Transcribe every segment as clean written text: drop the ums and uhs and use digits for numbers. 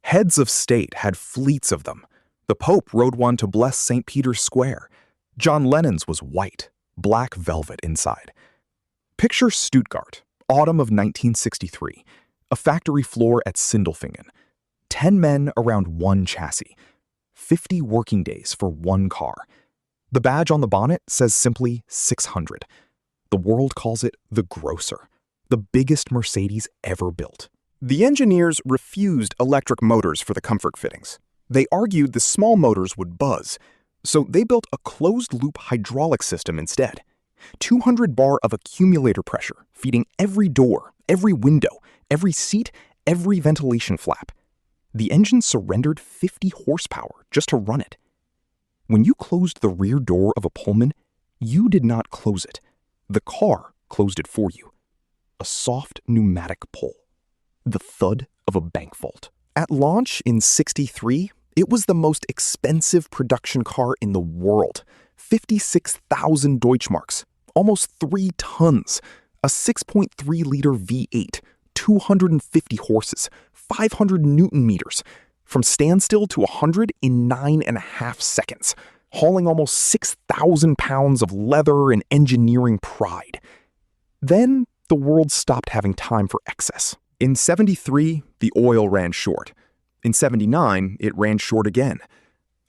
Heads of state had fleets of them. The Pope rode one to bless St. Peter's Square. John Lennon's was white, black velvet inside. Picture Stuttgart, autumn of 1963, a factory floor at Sindelfingen. 10 men around one chassis. 50 working days for one car. The badge on the bonnet says simply 600. The world calls it the Grocer, the biggest Mercedes ever built. The engineers refused electric motors for the comfort fittings. They argued the small motors would buzz, so they built a closed-loop hydraulic system instead. 200 bar of accumulator pressure, feeding every door, every window, every seat, every ventilation flap. The engine surrendered 50 horsepower just to run it. When you closed the rear door of a Pullman, you did not close it. The car closed it for you. A soft pneumatic pull. The thud of a bank vault. At launch in '63, it was the most expensive production car in the world. 56,000 Deutschmarks, almost 3 tons, a 6.3-liter V8, 250 horses, 500 Newton meters, from standstill to 100 in 9.5 seconds, hauling almost 6,000 pounds of leather and engineering pride. Then the world stopped having time for excess. In '73, the oil ran short. In '79, it ran short again.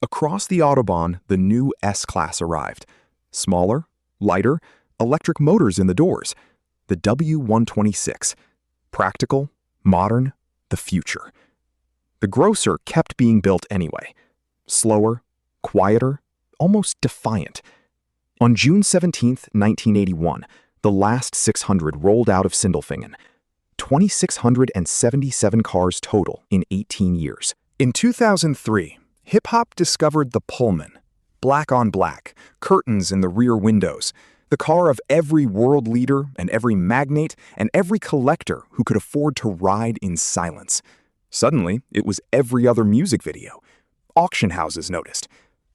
Across the Autobahn, the new S-Class arrived. Smaller, lighter, electric motors in the doors. The W126. Practical, modern, the future. The Grocer kept being built anyway. Slower, quieter, almost defiant. On June 17, 1981, the last 600 rolled out of Sindelfingen. 2,677 cars total in 18 years. In 2003, hip-hop discovered the Pullman. Black on black, curtains in the rear windows. The car of every world leader and every magnate and every collector who could afford to ride in silence. Suddenly, it was every other music video. Auction houses noticed.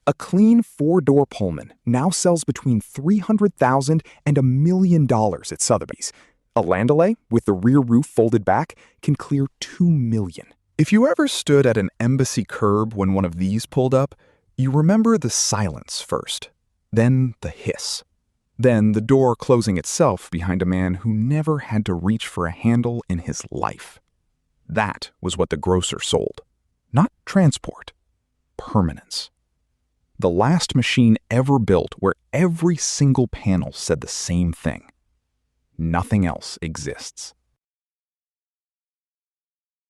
A clean 4-door Pullman now sells between $300,000 and $1 million at Sotheby's. A landaulet, with the rear roof folded back, can clear $2 million. If you ever stood at an embassy curb when one of these pulled up, you remember the silence first, then the hiss, then the door closing itself behind a man who never had to reach for a handle in his life. That was what the Grocer sold. Not transport, permanence. The last machine ever built where every single panel said the same thing. Nothing else exists.